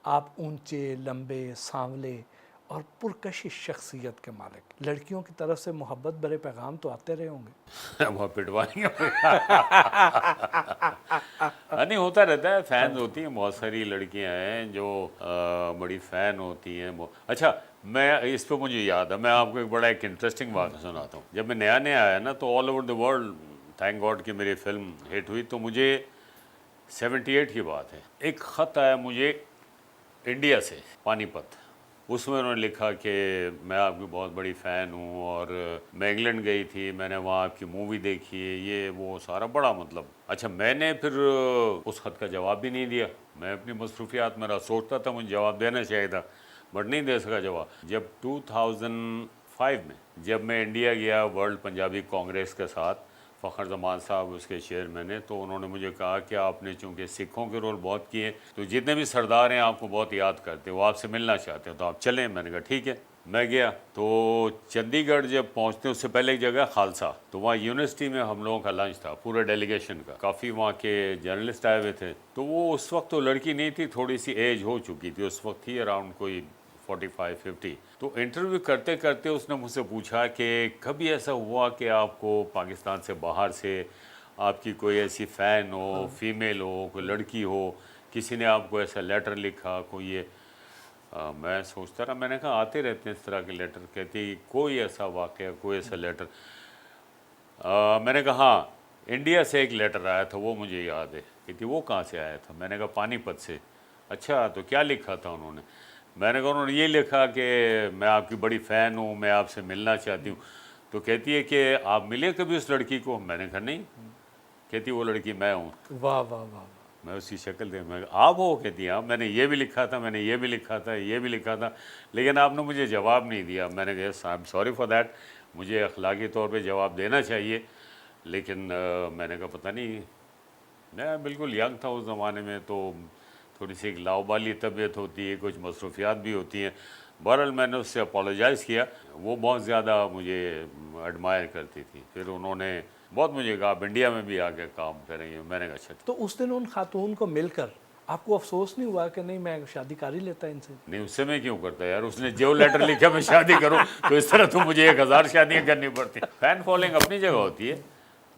आप ऊंचे, लंबे, सांवले और पुरकशिश शख्सियत के मालिक। लड़कियों की तरफ से मोहब्बत भरे पैगाम तो आते रहे होंगे। वो पिटवाएंगे। नहीं, होता रहता है, फैंस होती हैं, बहुत सारी लड़कियां हैं जो बड़ी फ़ैन होती हैं। अच्छा, मैं इस पे मुझे याद है, मैं आपको एक इंटरेस्टिंग बात सुनाता हूँ। जब मैं नया नया आया ना, तो all over the world, thank God कि मेरी फिल्म हिट हुई, तो मुझे 78 की बात है, एक ख़त आया मुझे इंडिया से, पानीपत। उसमें उन्होंने लिखा कि मैं आपकी बहुत बड़ी फ़ैन हूँ और मैं इंग्लैंड गई थी, मैंने वहाँ आपकी मूवी देखी है, ये वो सारा बड़ा मतलब। अच्छा, मैंने फिर उस ख़त का जवाब भी नहीं दिया। मैं अपनी मसरूफियात में रहा, सोचता था मुझे जवाब देना चाहिए था, बट नहीं दे सका जवाब। जब 2005 में जब मैं इंडिया गया वर्ल्ड पंजाबी कांग्रेस के साथ, फ़खर जमान साहब उसके चेयरमैन हैं, तो उन्होंने मुझे कहा कि आपने चूँकि सिखों के रोल बहुत किए, तो जितने भी सरदार हैं आपको बहुत याद करते हैं, वो आपसे मिलना चाहते हैं, तो आप चलें। मैंने कहा ठीक है। मैं गया, तो चंडीगढ़ जब पहुंचते उससे पहले एक जगह खालसा, तो वहाँ यूनिवर्सिटी में हम लोगों का लंच था, पूरे डेलीगेशन का। काफ़ी वहाँ के जर्नलिस्ट आए हुए थे। तो वो उस वक्त तो लड़की नहीं थी, थोड़ी सी एज हो चुकी थी, उस वक्त थी अराउंड कोई 45-50। तो इंटरव्यू करते करते उसने मुझसे पूछा कि कभी ऐसा हुआ कि आपको पाकिस्तान से बाहर से आपकी कोई ऐसी फ़ैन हो, फीमेल हो, कोई लड़की हो, किसी ने आपको ऐसा लेटर लिखा, कोई ये। मैं सोचता रहा, मैंने कहा आते रहते हैं इस तरह के लेटर। कहती कोई ऐसा वाक़या, कोई ऐसा लेटर। मैंने कहा हाँ, इंडिया से एक लेटर आया था, वो मुझे याद है। कहती वो कहाँ से आया था? मैंने कहा पानीपत से। अच्छा, तो क्या लिखा था उन्होंने? मैंने कहा उन्होंने ये लिखा कि मैं आपकी बड़ी फ़ैन हूँ, मैं आपसे मिलना चाहती हूँ। तो कहती है कि आप मिले कभी उस लड़की को? मैंने कहा नहीं। कहती वो लड़की मैं हूँ। वाह वाह वाह वाह। मैं उसकी शक्ल देख, मैं आप हो? कहती हाँ, मैंने ये भी लिखा था, मैंने ये भी लिखा था, ये भी लिखा था, लेकिन आपने मुझे जवाब नहीं दिया। मैंने कहा I am sorry for that, मुझे अखलाकी तौर पे जवाब देना चाहिए, लेकिन मैंने कहा पता नहीं, मैं बिल्कुल यंग था उस ज़माने में, तो थोड़ी सी एक लाउबाली तबीयत होती है, कुछ मसरूफियात भी होती हैं। बहरहाल मैंने उससे अपोलोजाइज़ किया। वो बहुत ज़्यादा मुझे एडमायर करती थी। फिर उन्होंने बहुत मुझे कहा आप इंडिया में भी आके काम करेंगे। मैंने कहा अच्छा। तो उस दिन उन खातून को मिलकर आपको अफसोस नहीं हुआ कि नहीं मैं शादी कर ही लेता इनसे? नहीं, उससे मैं क्यों करता यार, उसने जो लेटर लिखा मैं शादी करूं, तो इस तरह तो मुझे 1000 शादियां करनी पड़ती। फ़ैन फॉलोइंग अपनी जगह होती है,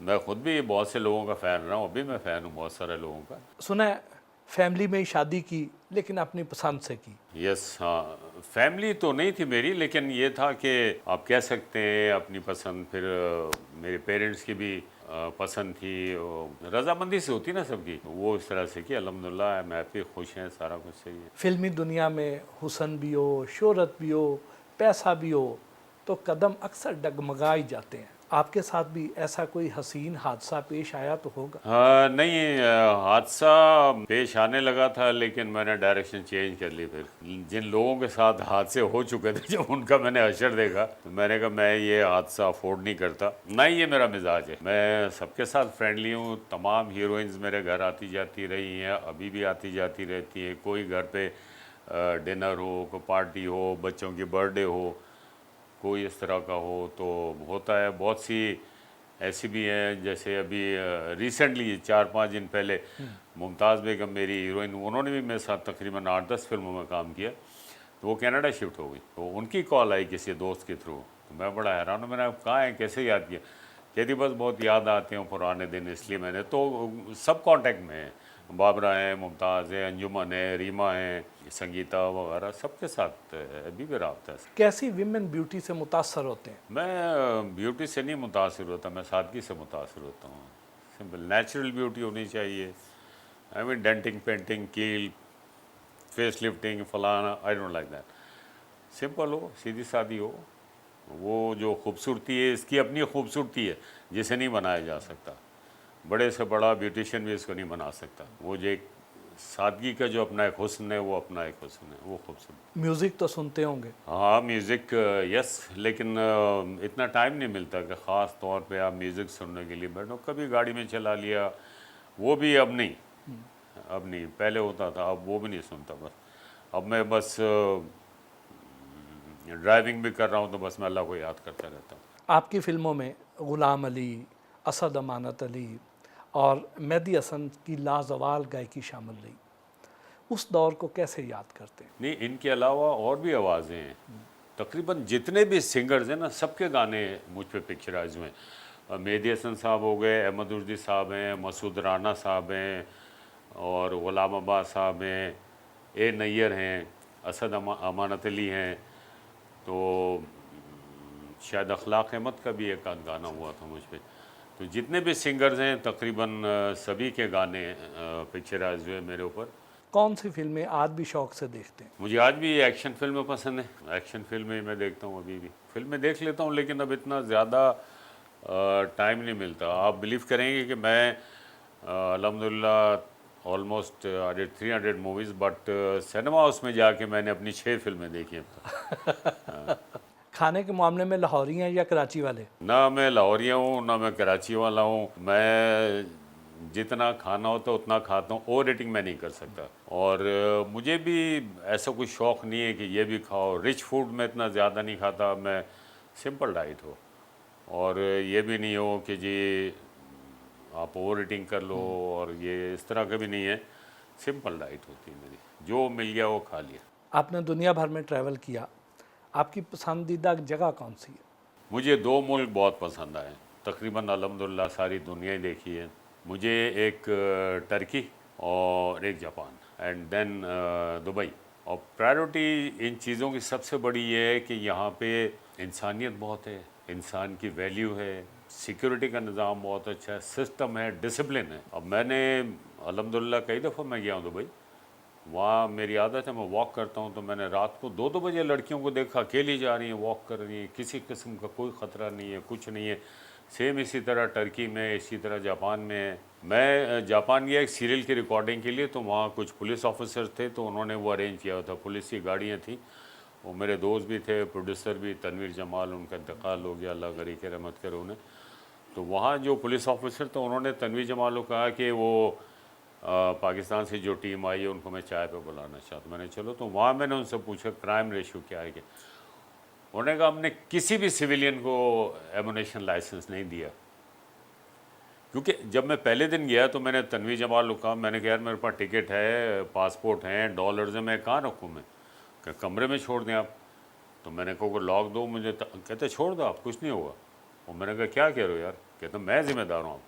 मैं खुद भी बहुत से लोगों का फ़ैन रहा हूँ, अभी मैं फ़ैन हूँ बहुत सारे लोगों का। सुना है फैमिली में ही शादी की, लेकिन अपनी पसंद से की। यस, हाँ, फैमिली तो नहीं थी मेरी, लेकिन ये था कि आप कह सकते हैं अपनी पसंद। फिर मेरे पेरेंट्स की भी पसंद थी, रजामंदी से होती ना सबकी, वो इस तरह से कि अल्हम्दुलिल्लाह मैं भी खुश हैं, सारा कुछ सही है। फिल्मी दुनिया में हुस्न भी हो, शोहरत भी हो, पैसा भी हो, तो कदम अक्सर डगमगा ही जाते हैं। आपके साथ भी ऐसा कोई हसीन हादसा पेश आया तो होगा। हाँ, नहीं, हादसा पेश आने लगा था, लेकिन मैंने डायरेक्शन चेंज कर ली। फिर जिन लोगों के साथ हादसे हो चुके थे, जब उनका मैंने अशर देखा, तो मैंने कहा मैं ये हादसा अफोर्ड नहीं करता। ना ही ये मेरा मिजाज है, मैं सबके साथ फ्रेंडली हूँ। तमाम हीरोइंस मेरे घर आती जाती रही हैं, अभी भी आती जाती रहती हैं। कोई घर पे डिनर हो, कोई पार्टी हो, बच्चों की बर्थडे हो, कोई इस तरह का हो तो होता है। बहुत सी ऐसी भी हैं, जैसे अभी रिसेंटली 4-5 दिन पहले मुमताज़ बेगम मेरी हीरोइन, उन्होंने भी मेरे साथ तकरीबन 8-10 फिल्मों में काम किया, तो वो कनाडा शिफ्ट हो गई। तो उनकी कॉल आई किसी दोस्त के थ्रू, तो मैं बड़ा हैरान हूँ। मैंने कहा है, कैसे याद किया? कहती बस बहुत याद आते हैं पुराने दिन, इसलिए मैंने। तो सब कांटेक्ट में है, बाबरा हैं, मुमताज़ है, अंजुमन है, रीमा है, संगीता वगैरह, सबके साथ अभी भी रब्ता है। कैसी विमेन ब्यूटी से मुतासर होते हैं? मैं ब्यूटी से नहीं मुतासिर होता, मैं सादगी से मुतासिर होता हूँ। सिंपल नेचुरल ब्यूटी होनी चाहिए। आई मीन डेंटिंग, पेंटिंग, कील, फेस लिफ्टिंग, फलाना, I don't like that. Simple हो, सीधी सादी हो। वो जो खूबसूरती है, इसकी अपनी खूबसूरती है, जिसे नहीं बनाया जा सकता। बड़े से बड़ा ब्यूटिशियन भी इसको नहीं बना सकता। वो जो एक सादगी का जो अपना एक हुस्न है, वो अपना एक हुस्न है, वो खूबसूरत। म्यूज़िक तो सुनते होंगे। हाँ, म्यूज़िक, यस, लेकिन इतना टाइम नहीं मिलता कि ख़ास तौर पे आप म्यूज़िक सुनने के लिए बैठो। कभी गाड़ी में चला लिया, वो भी अब नहीं। अब नहीं, पहले होता था, अब वो भी नहीं सुनता। बस अब मैं बस ड्राइविंग भी कर रहा हूँ, तो बस मैं अल्लाह को याद करता रहता हूँ। आपकी फ़िल्मों में ग़ुलाम अली, असद अमानत अली और मेहदी हसन की लाजवाल गायकी शामिल रही। उस दौर को कैसे याद करते हैं? नहीं, इनके अलावा और भी आवाज़ें हैं। तकरीबन जितने भी सिंगर्स हैं ना, सबके गाने मुझ पे पिक्चराइज हुए हैं। मेहदी हसन साहब हो गए, अहमद उर्दी साहब हैं, मसूद राना साहब हैं, और गुलाम अब्बास साहब हैं, ए नैयर हैं, असद अमानत अली हैं, तो शायद अखलाक अहमद का भी एक आध गाना हुआ था मुझ पे। तो जितने भी सिंगर्स हैं तकरीबन सभी के गाने पिक्चराइज हुए मेरे ऊपर। कौन सी फिल्में आज भी शौक से देखते हैं? मुझे आज भी एक्शन फिल्में पसंद है। एक्शन फिल्में मैं देखता हूँ, अभी भी फिल्में देख लेता हूँ, लेकिन अब इतना ज़्यादा टाइम नहीं मिलता। आप बिलीव करेंगे कि मैं अल्हम्दुलिल्लाह almost I did 300 movies, but cinema house में जाके मैंने अपनी 6 फिल्में देखी हैं अब तक। खाने के मामले में लाहौरी हैं या कराची वाले? ना मैं लाहौरिया हूँ ना मैं कराची वाला हूँ। मैं जितना खाना होता है उतना खाता हूँ, ओवर रेटिंग मैं नहीं कर सकता। और मुझे भी ऐसा कोई शौक़ नहीं है कि ये भी खाओ। रिच फूड में इतना ज़्यादा नहीं खाता मैं, सिंपल डाइट हो। और ये भी नहीं हो कि जी आप ओवर रेटिंग कर लो, और ये इस तरह का भी नहीं है। सिंपल डाइट होती है मेरी, जो मिल गया वो खा लिया। आपने दुनिया भर में ट्रैवल किया, आपकी पसंदीदा जगह कौन सी है? मुझे 2 मुल्क बहुत पसंद आए, तकरीबन अल्हम्दुलिल्लाह सारी दुनिया ही देखी है। मुझे एक टर्की और एक जापान, एंड देन दुबई। और प्रायोरिटी इन चीज़ों की सबसे बड़ी ये है कि यहाँ पे इंसानियत बहुत है, इंसान की वैल्यू है, सिक्योरिटी का निज़ाम बहुत अच्छा है, सिस्टम है, डिसिप्लिन है। अब मैंने अल्हम्दुलिल्लाह कई दफ़ा मैं गया हूँ दुबई। वहाँ मेरी आदत है, मैं वॉक करता हूँ, तो मैंने रात को 2-2 बजे लड़कियों को देखा, अकेली जा रही हैं, वॉक कर रही हैं, किसी किस्म का कोई ख़तरा नहीं है, कुछ नहीं है। सेम इसी तरह टर्की में, इसी तरह जापान में है। मैं जापान गया एक सीरियल की रिकॉर्डिंग के लिए, तो वहाँ कुछ पुलिस ऑफिसर्स थे, तो उन्होंने वो अरेंज किया था। पुलिस की गाड़ियाँ थी, वो मेरे दोस्त भी थे, प्रोड्यूसर भी, तनवीर जमाल, उनका इंतकाल हो गया, अल्लाह गरी के रहमत करे उन्हें। तो वहाँ जो पुलिस ऑफिसर थे उन्होंने तनवीर जमाल को कहा कि वो पाकिस्तान से जो टीम आई है उनको मैं चाय पे बुलाना चाहता हूँ। मैंने चलो, तो वहाँ मैंने उनसे पूछा क्राइम रेशियो क्या है। कि उन्होंने कहा हमने किसी भी सिविलियन को एमुनेशन लाइसेंस नहीं दिया। क्योंकि जब मैं पहले दिन गया तो मैंने तनवीर जमाल को कहा, मैंने कहा यार मेरे पास टिकट है, पासपोर्ट हैं, डॉलर्स हैं, मैं कहाँ रखूँ? मैं कमरे में छोड़ दें आप? तो मैंने कहा लॉक दो मुझे। कहते छोड़ दो आप, कुछ नहीं होगा। और मैंने कहा क्या कह रहे हो यार? कहते मैं ज़िम्मेदार हूँ।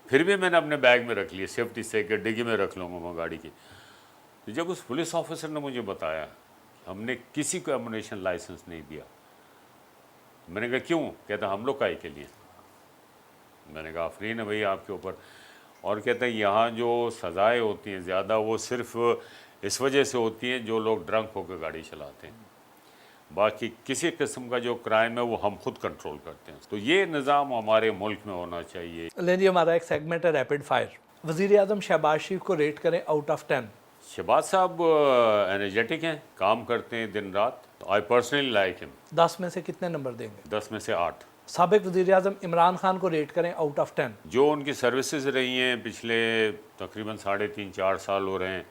फिर भी मैंने अपने बैग में रख लिए, सेफ्टी से कि डिग्गी में रख लूँगा मैं गाड़ी की। तो जब उस पुलिस ऑफिसर ने मुझे बताया हमने किसी को एमुनेशन लाइसेंस नहीं दिया, मैंने कहा क्यों? कहता हम लोग काहे के लिए। मैंने कहा आफरीन है भाई आपके ऊपर। और कहते हैं यहाँ जो सज़ाएँ होती हैं ज़्यादा, वो सिर्फ इस वजह से होती हैं जो लोग ड्रंक होकर गाड़ी चलाते हैं। बाकी किसी किस्म का जो क्राइम है वो हम खुद कंट्रोल करते हैं। तो ये निज़ाम हमारे मुल्क में होना चाहिए। लेकिन हमारा एक सेगमेंट है रैपिड फायर। वज़ीर आज़म शहबाज शरीफ को रेट करें आउट ऑफ 10। शहबाज साहब एनर्जेटिक हैं, काम करते हैं दिन रात। I personally like him. 10 में से कितने नंबर देंगे? 10 में से 8। साबिक वज़ीर आज़म इमरान खान को रेट करें आउट ऑफ 10। जो उनकी सर्विसेज रही हैं पिछले तकरीबन 3.5-4 साल हो रहे हैं,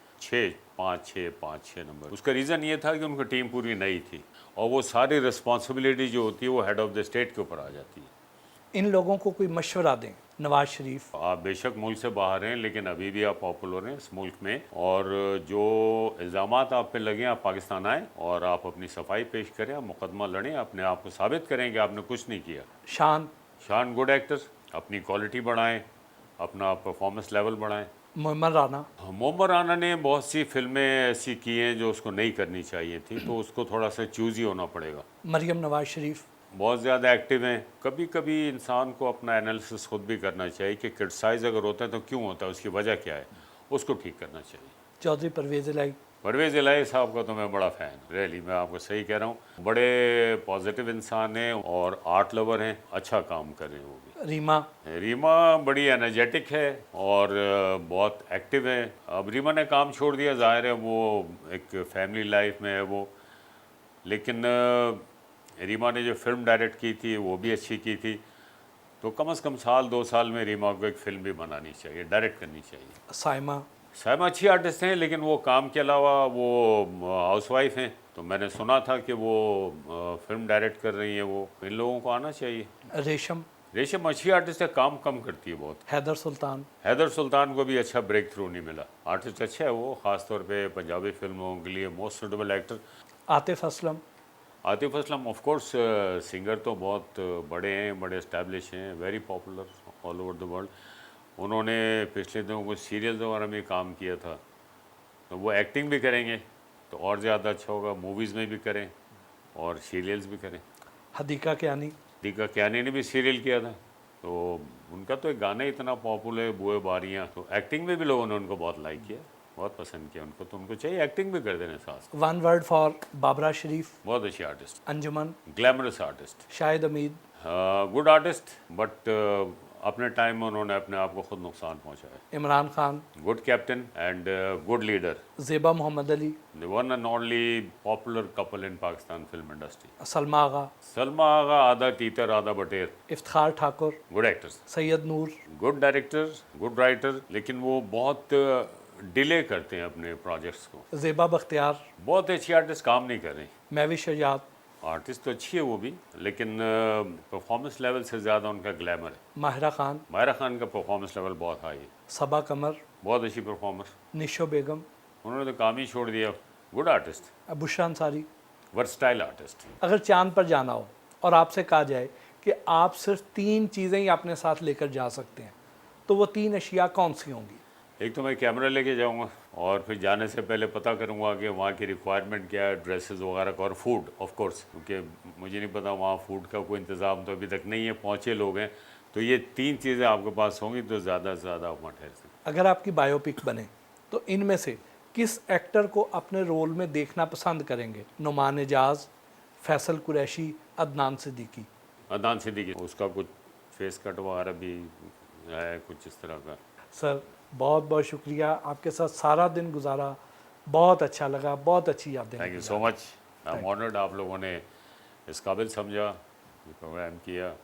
5-6 नंबर। उसका रीज़न ये था कि उनकी टीम पूरी नई थी, और वो सारी रिस्पॉन्सिबिलिटी जो होती है वो हेड ऑफ़ द स्टेट के ऊपर आ जाती है। इन लोगों को कोई मशवरा दें। नवाज शरीफ, आप बेशक मुल्क से बाहर हैं, लेकिन अभी भी आप पॉपुलर हैं इस मुल्क में, और जो इल्ज़ामात आप पे लगे आप पाकिस्तान आएँ और आप अपनी सफाई पेश करें, आप मुकदमा लड़ें, अपने आप को साबित करें कि आपने कुछ नहीं किया। शान गुड एक्टर, अपनी क्वालिटी बढ़ाएं, अपना परफॉर्मेंस लेवल बढ़ाएं। मोहम्मद राना ने बहुत सी फिल्में ऐसी की हैं जो उसको नहीं करनी चाहिए थी, तो उसको थोड़ा सा चूज़ी होना पड़ेगा। मरियम नवाज शरीफ बहुत ज़्यादा एक्टिव हैं। कभी कभी इंसान को अपना एनालिसिस खुद भी करना चाहिए कि क्रिटिसाइज़ अगर होता है तो क्यों होता है, उसकी वजह क्या है, उसको ठीक करना चाहिए। चौधरी परवेज़ इलाही साहब का तो मैं बड़ा फ़ैन, रियली मैं आपको सही कह रहा हूँ। बड़े पॉजिटिव इंसान हैं और आर्ट लवर हैं, अच्छा काम कर रहे हैं वो भी। रीमा बड़ी एनर्जेटिक है और बहुत एक्टिव है। अब रीमा ने काम छोड़ दिया, ज़ाहिर है वो एक फैमिली लाइफ में है वो, लेकिन रीमा ने जो फिल्म डायरेक्ट की थी वो भी अच्छी की थी। तो कम से कम 1-2 साल में रीमा को एक फ़िल्म भी बनानी चाहिए, डायरेक्ट करनी चाहिए। साइमा अच्छी आर्टिस्ट हैं, लेकिन वो काम के अलावा वो हाउसवाइफ हैं। तो मैंने सुना था कि वो फिल्म डायरेक्ट कर रही हैं। वो इन लोगों को आना चाहिए। रेशम अच्छी आर्टिस्ट है, काम कम करती है बहुत। हैदर सुल्तान, हैदर सुल्तान को भी अच्छा ब्रेक थ्रू नहीं मिला। आर्टिस्ट अच्छा है वो, ख़ास तौर पे पंजाबी फिल्मों के लिए most suitable actor. Atif Aslam, Atif Aslam of course singer तो बहुत बड़े हैं, बड़े इस्टेब्लिश हैं, very popular all over the world. उन्होंने पिछले दिनों कुछ सीरियल्स वगैरह में काम किया था, तो वो एक्टिंग भी करेंगे तो और ज़्यादा अच्छा होगा। मूवीज़ में भी करें और सीरियल्स भी करें। हदीका कियानी, दीका कियानी ने भी सीरियल किया था, तो उनका तो एक गाना ही इतना पॉपुलर है, बुए बारियाँ। तो एक्टिंग में भी लोगों ने उनको बहुत लाइक किया, बहुत पसंद किया उनको, तो उनको चाहिए एक्टिंग भी कर देने साथ। One word for Babra Sharif, बहुत अच्छी artist, Anjuman, glamorous artist, Shahid Hameed, good artist, but अपने टाइम में उन्होंने अपने आप को खुद नुकसान पहुंचाया। Imran Khan, good captain and good leader, Zeba Mohammad Ali, the one and only popular couple in Pakistan film industry. Salma Agha, Salma Agha आधा तीतर आधा बटेर, Iftikhar Thakur, good actors, Syed Noor, good director, good writer, लेकिन वो बहुत डिले करते हैं अपने प्रोजेक्ट्स को। ज़ेबा बख्तियार, बहुत अच्छी आर्टिस्ट काम नहीं कर रही। महविश शजात, आर्टिस्ट तो अच्छी है वो भी, लेकिन परफॉर्मेंस लेवल से ज़्यादा उनका ग्लैमर है। माहिरा खान, माहिरा खान का परफॉर्मेंस लेवल बहुत हाई है, सबा कमर, बहुत अच्छी परफॉर्मेंस। निशो बेगम, उन्होंने तो काम ही छोड़ दिया। Good artist, Bushra Ansari. Versatile artist. अगर चांद पर जाना हो और आपसे कहा जाए कि आप सिर्फ 3 चीज़ें ही अपने साथ लेकर जा सकते हैं, तो वो 3 अशिया कौन सी होंगी? एक तो मैं कैमरा लेके जाऊंगा और फिर जाने से पहले पता करूंगा कि वहाँ की रिक्वायरमेंट क्या है, ड्रेसेस वगैरह का, और फूड ऑफ कोर्स, क्योंकि मुझे नहीं पता वहाँ फूड का कोई इंतज़ाम तो अभी तक नहीं है, पहुँचे लोग हैं। तो ये 3 चीज़ें आपके पास होंगी तो ज़्यादा से ज़्यादा आप वहाँ ठहर सकते। अगर आपकी बायोपिक बने तो इनमें से किस एक्टर को अपने रोल में देखना पसंद करेंगे? नुमान एजाज, फैसल कुरैशी, अदनान सिद्दीकी। अदनान सिद्दीकी, उसका कुछ फेस कट वगैरह भी है कुछ इस तरह का। सर बहुत बहुत शुक्रिया, आपके साथ सारा दिन गुजारा, बहुत अच्छा लगा, बहुत अच्छी यादें। Thank you so much, I am honoured, आप लोगों ने इस काबिल समझा, प्रोग्राम किया।